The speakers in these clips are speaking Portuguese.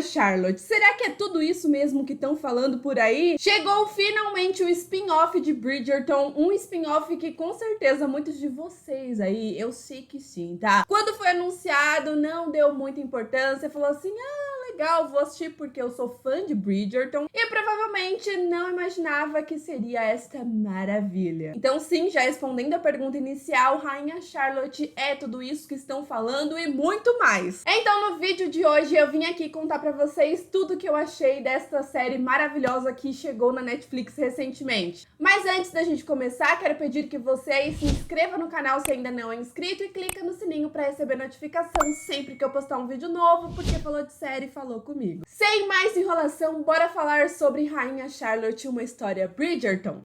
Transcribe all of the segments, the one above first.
Charlotte. Será que é tudo isso mesmo que estão falando por aí? Chegou finalmente o spin-off de Bridgerton, um spin-off que com certeza muitos de vocês aí, eu sei que sim, tá? Quando foi anunciado, não deu muita importância, falou assim, legal, vou assistir porque eu sou fã de Bridgerton e provavelmente não imaginava que seria esta maravilha. Então sim, já respondendo a pergunta inicial, Rainha Charlotte é tudo isso que estão falando e muito mais. Então no vídeo de hoje eu vim aqui contar pra vocês tudo que eu achei desta série maravilhosa que chegou na Netflix recentemente. Mas antes da gente começar, quero pedir que você se inscreva no canal se ainda não é inscrito e clica no sininho pra receber notificação sempre que eu postar um vídeo novo, porque falou de série, falou comigo. Sem mais enrolação, bora falar sobre Rainha Charlotte, uma história Bridgerton.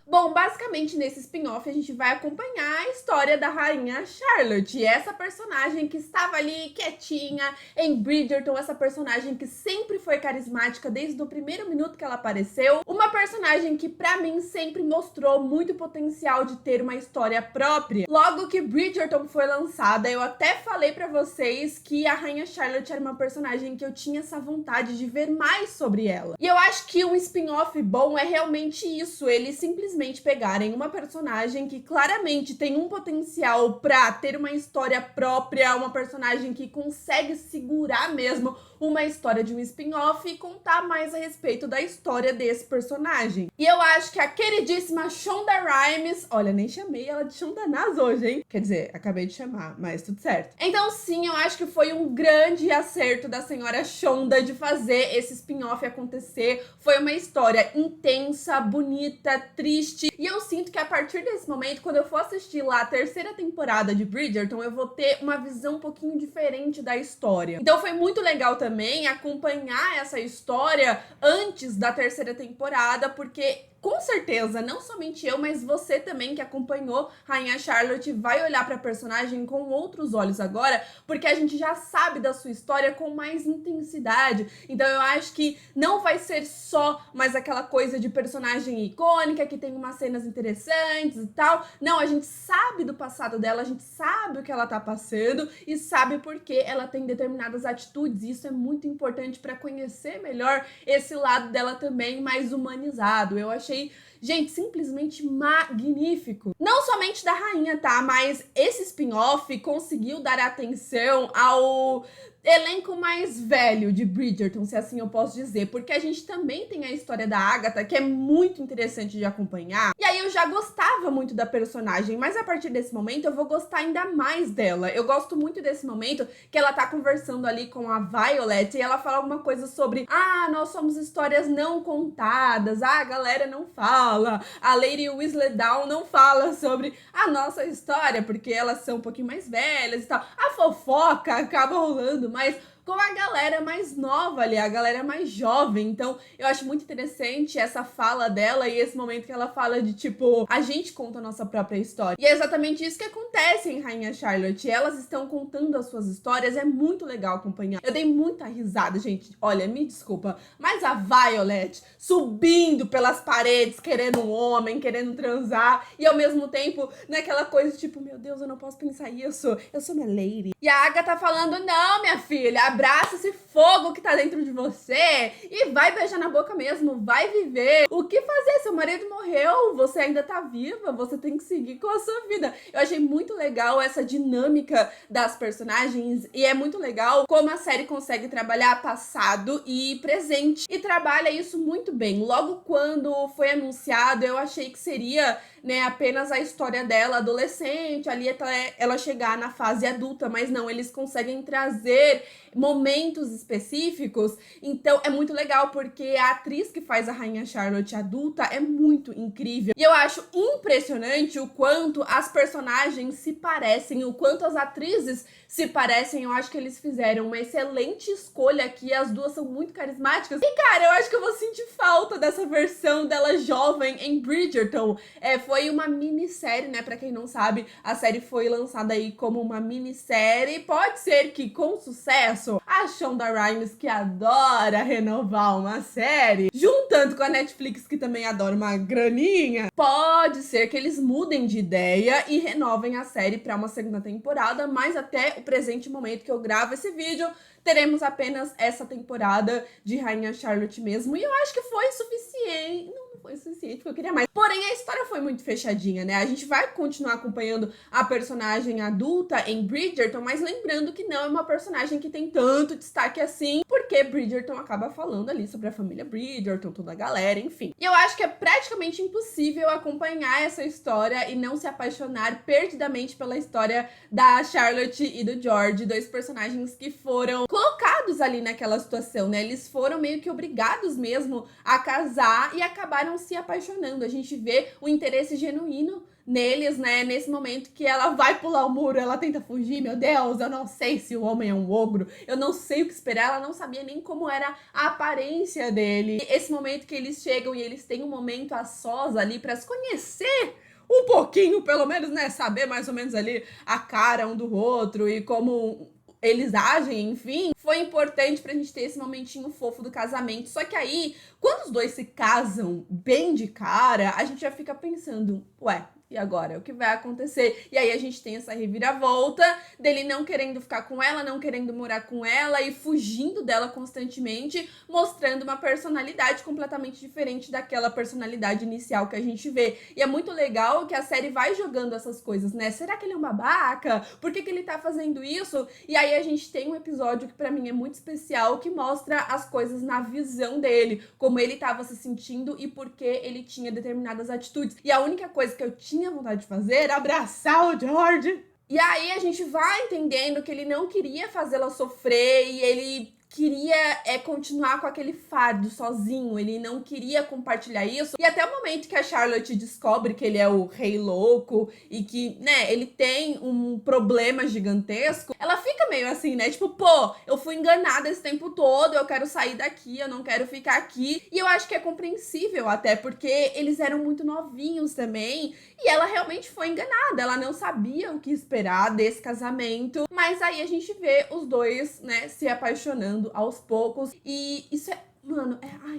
Bom, basicamente nesse spin-off a gente vai acompanhar a história da Rainha Charlotte, essa personagem que estava ali quietinha em Bridgerton, essa personagem que sempre foi carismática desde o primeiro minuto que ela apareceu, uma personagem que pra mim sempre mostrou muito potencial de ter uma história própria. Logo que Bridgerton foi lançada, eu até falei pra vocês que a Rainha Charlotte era uma personagem que eu tinha essa vontade de ver mais sobre ela. E eu acho que um spin-off bom é realmente isso, ele simplesmente pegarem uma personagem que claramente tem um potencial pra ter uma história própria, uma personagem que consegue segurar mesmo uma história de um spin-off e contar mais a respeito da história desse personagem. E eu acho que a queridíssima Shonda Rhimes, olha, nem chamei ela de Shonda Nas hoje, hein? Quer dizer, acabei de chamar, mas tudo certo. Então sim, eu acho que foi um grande acerto da senhora Shonda de fazer esse spin-off acontecer. Foi uma história intensa, bonita, triste, e eu sinto que a partir desse momento, quando eu for assistir lá a terceira temporada de Bridgerton, eu vou ter uma visão um pouquinho diferente da história. Então foi muito legal também acompanhar essa história antes da terceira temporada, porque com certeza, não somente eu, mas você também que acompanhou Rainha Charlotte vai olhar para a personagem com outros olhos agora, porque a gente já sabe da sua história com mais intensidade. Então eu acho que não vai ser só mais aquela coisa de personagem icônica, que tem umas cenas interessantes e tal. Não, a gente sabe do passado dela, a gente sabe o que ela tá passando e sabe por que ela tem determinadas atitudes. E isso é muito importante para conhecer melhor esse lado dela também mais humanizado. Eu achei, gente, simplesmente magnífico. Não somente da rainha, tá? Mas esse spin-off conseguiu dar atenção ao elenco mais velho de Bridgerton, se assim eu posso dizer, porque a gente também tem a história da Agatha, que é muito interessante de acompanhar. E aí eu já gostava muito da personagem, mas a partir desse momento eu vou gostar ainda mais dela. Eu gosto muito desse momento que ela tá conversando ali com a Violet e ela fala alguma coisa sobre nós somos histórias não contadas, a galera não fala, a Lady Whistledown não fala sobre a nossa história, porque elas são um pouquinho mais velhas e tal. A fofoca acaba rolando mas com a galera mais nova ali, a galera mais jovem. Então eu acho muito interessante essa fala dela e esse momento que ela fala de tipo, a gente conta a nossa própria história. E é exatamente isso que acontece em Rainha Charlotte. Elas estão contando as suas histórias, é muito legal acompanhar. Eu dei muita risada, gente. Olha, me desculpa, mas a Violet subindo pelas paredes, querendo um homem, querendo transar, e ao mesmo tempo naquela coisa tipo, meu Deus, eu não posso pensar isso, eu sou minha lady. E a Agatha falando, não, minha filha, abraça esse fogo que tá dentro de você e vai beijar na boca mesmo, vai viver. O que fazer? Seu marido morreu, você ainda tá viva, você tem que seguir com a sua vida. Eu achei muito legal essa dinâmica das personagens e é muito legal como a série consegue trabalhar passado e presente e trabalha isso muito bem. Logo quando foi anunciado, eu achei que seria, né, apenas a história dela adolescente, ali até ela chegar na fase adulta, mas não, eles conseguem trazer momentos específicos, então é muito legal porque a atriz que faz a Rainha Charlotte adulta é muito incrível e eu acho impressionante o quanto as personagens se parecem, o quanto as atrizes se parecem. Eu acho que eles fizeram uma excelente escolha aqui, as duas são muito carismáticas e cara, eu acho que eu vou sentir falta dessa versão dela jovem em Bridgerton. Foi uma minissérie, né, pra quem não sabe, a série foi lançada aí como uma minissérie, pode ser que com sucesso a Shonda Shonda Rhimes, que adora renovar uma série, juntando com a Netflix, que também adora uma graninha, pode ser que eles mudem de ideia e renovem a série para uma segunda temporada, mas até o presente momento que eu gravo esse vídeo, teremos apenas essa temporada de Rainha Charlotte mesmo, e eu acho que foi suficiente. Não foi suficiente, porque eu queria mais. Porém, a história foi muito fechadinha, né? A gente vai continuar acompanhando a personagem adulta em Bridgerton, mas lembrando que não é uma personagem que tem tanto destaque assim, porque Bridgerton acaba falando ali sobre a família Bridgerton, toda a galera, enfim. E eu acho que é praticamente impossível acompanhar essa história e não se apaixonar perdidamente pela história da Charlotte e do George, dois personagens que foram colocados ali naquela situação, né? Eles foram meio que obrigados mesmo a casar e acabaram se apaixonando. A gente vê o interesse genuíno neles, né? Nesse momento que ela vai pular o muro, ela tenta fugir, meu Deus, eu não sei se o homem é um ogro, eu não sei o que esperar, ela não sabia nem como era a aparência dele. E esse momento que eles chegam e eles têm um momento a sós ali pra se conhecer um pouquinho, pelo menos, né? Saber mais ou menos ali a cara um do outro e como eles agem, enfim, foi importante pra gente ter esse momentinho fofo do casamento. Só que aí, quando os dois se casam bem de cara, a gente já fica pensando, ué, e agora? O que vai acontecer? E aí a gente tem essa reviravolta dele não querendo ficar com ela, não querendo morar com ela e fugindo dela constantemente, mostrando uma personalidade completamente diferente daquela personalidade inicial que a gente vê. E é muito legal que a série vai jogando essas coisas, né? Será que ele é um babaca? Por que ele tá fazendo isso? E aí a gente tem um episódio que pra mim é muito especial, que mostra as coisas na visão dele, como ele tava se sentindo e por que ele tinha determinadas atitudes. E a única coisa que eu tinha vontade de fazer era abraçar o George. E aí a gente vai entendendo que ele não queria fazê-la sofrer e ele queria continuar com aquele fardo sozinho, ele não queria compartilhar isso. E até o momento que a Charlotte descobre que ele é o rei louco e que, né, ele tem um problema gigantesco, ela fica meio assim, né, tipo, pô, eu fui enganada esse tempo todo, eu quero sair daqui, eu não quero ficar aqui. E eu acho que é compreensível até, porque eles eram muito novinhos também, e ela realmente foi enganada, ela não sabia o que esperar desse casamento, mas aí a gente vê os dois, né, se apaixonando aos poucos, e isso mano,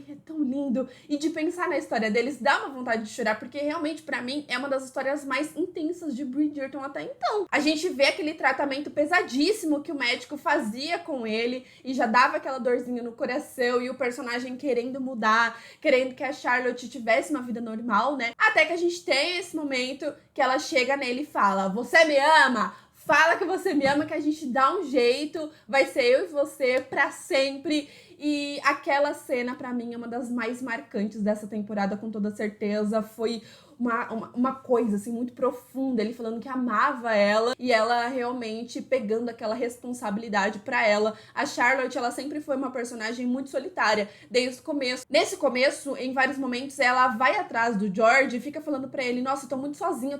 é tão lindo. E de pensar na história deles dá uma vontade de chorar, porque realmente pra mim é uma das histórias mais intensas de Bridgerton até então. A gente vê aquele tratamento pesadíssimo que o médico fazia com ele e já dava aquela dorzinha no coração, e o personagem querendo mudar, querendo que a Charlotte tivesse uma vida normal, né? Até que a gente tem esse momento que ela chega nele e fala: "Você me ama? Fala que você me ama, que a gente dá um jeito, vai ser eu e você pra sempre." E aquela cena, pra mim, é uma das mais marcantes dessa temporada, com toda certeza. Foi uma coisa, assim, muito profunda. Ele falando que amava ela e ela realmente pegando aquela responsabilidade pra ela. A Charlotte, ela sempre foi uma personagem muito solitária, desde o começo. Nesse começo, em vários momentos, ela vai atrás do George e fica falando pra ele: "Nossa, eu tô muito sozinha,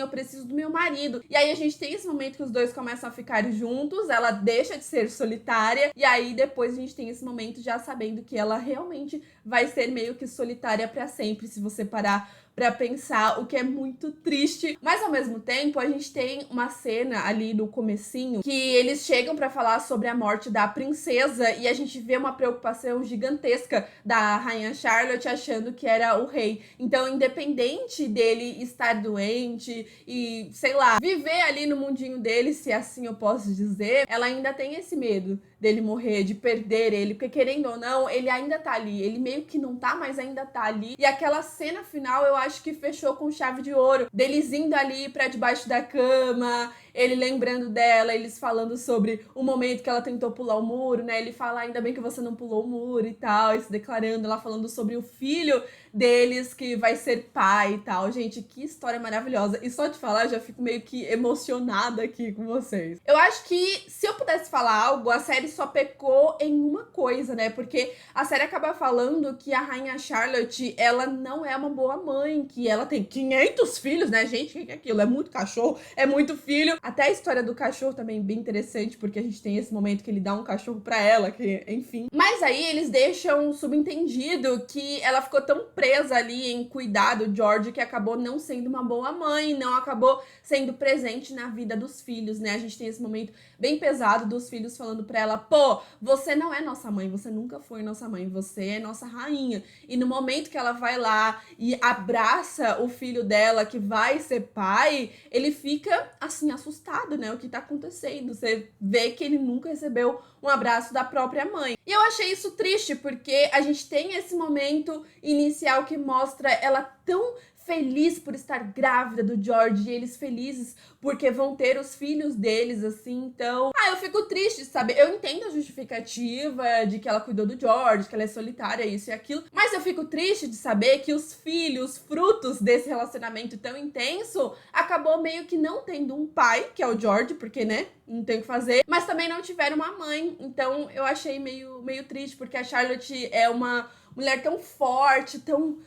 eu preciso do meu marido." E aí a gente tem esse momento que os dois começam a ficar juntos, ela deixa de ser solitária, e aí depois a gente tem esse momento já sabendo que ela realmente vai ser meio que solitária pra sempre, se você parar pra pensar, o que é muito triste. Mas ao mesmo tempo, a gente tem uma cena ali no comecinho que eles chegam pra falar sobre a morte da princesa e a gente vê uma preocupação gigantesca da rainha Charlotte achando que era o rei. Então, independente dele estar doente e, sei lá, viver ali no mundinho dele, se assim eu posso dizer, ela ainda tem esse medo dele morrer, de perder ele, porque querendo ou não, ele ainda tá ali, ele meio que não tá, mas ainda tá ali. E aquela cena final, eu acho que fechou com chave de ouro, deles indo ali pra debaixo da cama, ele lembrando dela, eles falando sobre o momento que ela tentou pular o muro, né, ele fala: "Ainda bem que você não pulou o muro" e tal, e se declarando, ela falando sobre o filho deles que vai ser pai e tal. Gente, que história maravilhosa. E só de falar, eu já fico meio que emocionada aqui com vocês. Eu acho que, se eu pudesse falar algo, a série só pecou em uma coisa, né? Porque a série acaba falando que a rainha Charlotte, ela não é uma boa mãe, que ela tem 500 filhos, né, gente? O que é aquilo? É muito cachorro, é muito filho. Até a história do cachorro também é bem interessante, porque a gente tem esse momento que ele dá um cachorro pra ela, que, enfim. Mas aí eles deixam subentendido que ela ficou tão presa ali em cuidar do George que acabou não sendo uma boa mãe, não acabou sendo presente na vida dos filhos, né? A gente tem esse momento bem pesado dos filhos falando pra ela, pô, você não é nossa mãe, você nunca foi nossa mãe, você é nossa rainha. E no momento que ela vai lá e abraça o filho dela que vai ser pai, ele fica assim assustado, né? O que tá acontecendo? Você vê que ele nunca recebeu um abraço da própria mãe. E eu achei isso triste porque a gente tem esse momento inicial que mostra ela tão feliz por estar grávida do George, e eles felizes porque vão ter os filhos deles, assim, então... eu fico triste, sabe? Eu entendo a justificativa de que ela cuidou do George, que ela é solitária, isso e aquilo, mas eu fico triste de saber que os filhos, frutos desse relacionamento tão intenso, acabou meio que não tendo um pai, que é o George, porque, né, não tem o que fazer, mas também não tiveram uma mãe, então eu achei meio triste, porque a Charlotte é uma mulher tão forte, tão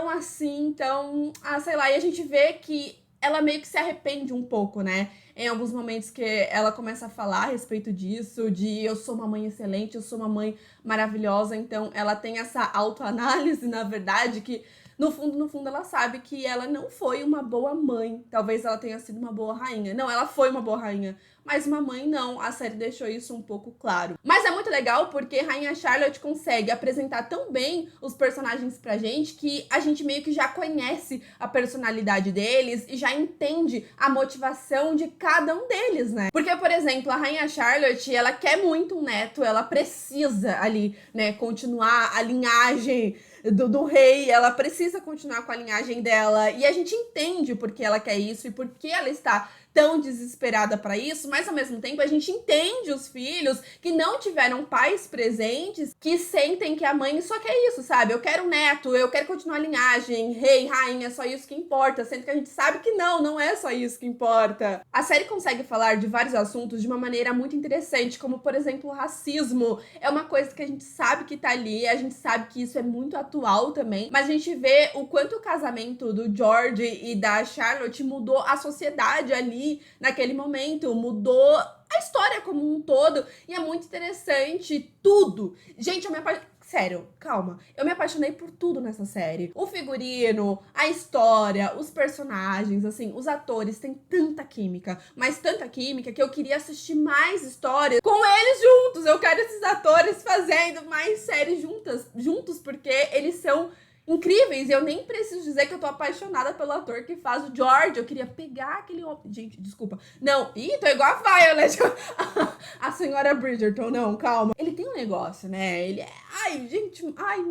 assim, sei lá, e a gente vê que ela meio que se arrepende um pouco, né? Em alguns momentos que ela começa a falar a respeito disso, de eu sou uma mãe excelente, eu sou uma mãe maravilhosa, então ela tem essa autoanálise, na verdade, que no fundo ela sabe que ela não foi uma boa mãe, talvez ela tenha sido uma boa rainha. Não, ela foi uma boa rainha, mas uma mãe não, a série deixou isso um pouco claro. Mas é muito legal porque Rainha Charlotte consegue apresentar tão bem os personagens pra gente que a gente meio que já conhece a personalidade deles e já entende a motivação de cada um deles, né? Porque, por exemplo, a Rainha Charlotte, ela quer muito um neto, ela precisa ali, né, continuar a linhagem do rei, ela precisa continuar com a linhagem dela, e a gente entende por que ela quer isso e por que ela está tão desesperada para isso, mas ao mesmo tempo a gente entende os filhos que não tiveram pais presentes, que sentem que a mãe só quer isso, sabe? Eu quero um neto, eu quero continuar a linhagem, rei, rainha, é só isso que importa, sendo que a gente sabe que não é só isso que importa. A série consegue falar de vários assuntos de uma maneira muito interessante, como por exemplo o racismo. É uma coisa que a gente sabe que tá ali, a gente sabe que isso é muito atual também, mas a gente vê o quanto o casamento do George e da Charlotte mudou a sociedade ali naquele momento, mudou a história como um todo, e é muito interessante tudo. Gente, eu me apaixonei. Sério, calma. Eu me apaixonei por tudo nessa série. O figurino, a história, os personagens, assim, os atores têm tanta química, mas tanta química que eu queria assistir mais histórias com eles juntos. Eu quero esses atores fazendo mais séries juntos, porque eles são incríveis. E eu nem preciso dizer que eu tô apaixonada pelo ator que faz o George. Eu queria pegar aquele homem. Gente, desculpa. Não, tô igual a Violet. A senhora Bridgerton, não, calma. Ele tem um negócio, né? Ele é.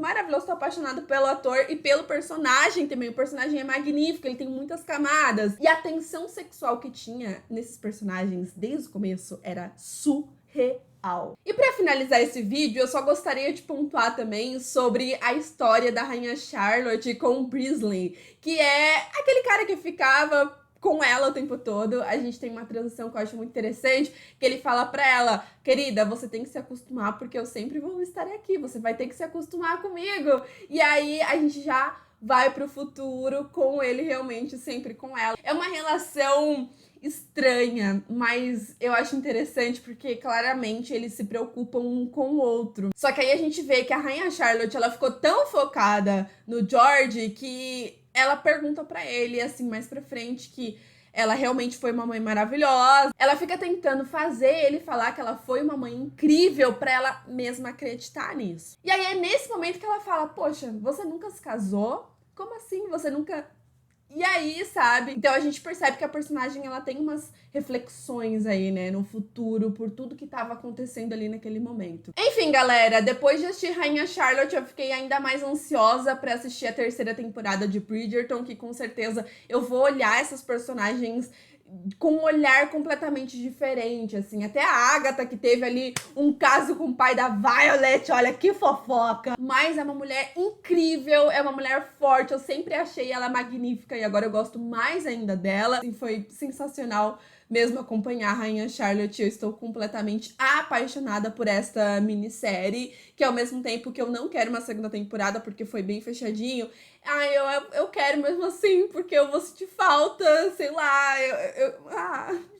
Maravilhoso. Tô apaixonada pelo ator e pelo personagem também. O personagem é magnífico, ele tem muitas camadas. E a tensão sexual que tinha nesses personagens desde o começo era surreal. E pra finalizar esse vídeo, eu só gostaria de pontuar também sobre a história da Rainha Charlotte com o Brisley, que é aquele cara que ficava com ela o tempo todo. A gente tem uma transição que eu acho muito interessante, que ele fala pra ela, querida, você tem que se acostumar porque eu sempre vou estar aqui, você vai ter que se acostumar comigo. E aí a gente já vai pro futuro com ele realmente sempre com ela. É uma relação estranha, mas eu acho interessante porque claramente eles se preocupam um com o outro. Só que aí a gente vê que a Rainha Charlotte, ela ficou tão focada no George que ela pergunta pra ele, assim, mais pra frente, que ela realmente foi uma mãe maravilhosa. Ela fica tentando fazer ele falar que ela foi uma mãe incrível pra ela mesma acreditar nisso. E aí é nesse momento que ela fala, poxa, você nunca se casou? Como assim? Você nunca... E aí, sabe? Então a gente percebe que a personagem, ela tem umas reflexões aí, né, no futuro, por tudo que tava acontecendo ali naquele momento. Enfim, galera, depois de assistir Rainha Charlotte, eu fiquei ainda mais ansiosa pra assistir a terceira temporada de Bridgerton, que com certeza eu vou olhar essas personagens com um olhar completamente diferente, assim. Até a Agatha, que teve ali um caso com o pai da Violet, olha que fofoca. Mas é uma mulher incrível, é uma mulher forte, eu sempre achei ela magnífica e agora eu gosto mais ainda dela. Assim, foi sensacional mesmo acompanhar a Rainha Charlotte. Eu estou completamente apaixonada por esta minissérie, que ao mesmo tempo que eu não quero uma segunda temporada porque foi bem fechadinho, eu quero mesmo assim, porque eu vou sentir falta, sei lá,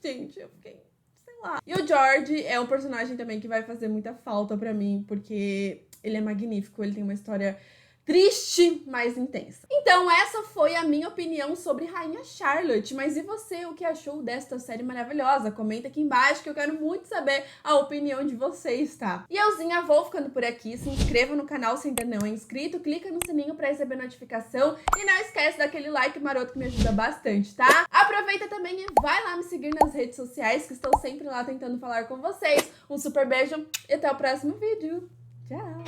gente, eu fiquei, sei lá. E o George é um personagem também que vai fazer muita falta pra mim, porque ele é magnífico, ele tem uma história triste, mais intensa. Então essa foi a minha opinião sobre Rainha Charlotte, mas e você, o que achou desta série maravilhosa? Comenta aqui embaixo que eu quero muito saber a opinião de vocês, tá? E euzinha, vou ficando por aqui, se inscreva no canal se ainda não é inscrito, clica no sininho pra receber notificação e não esquece daquele like maroto que me ajuda bastante, tá? Aproveita também e vai lá me seguir nas redes sociais que estou sempre lá tentando falar com vocês. Um super beijo e até o próximo vídeo. Tchau!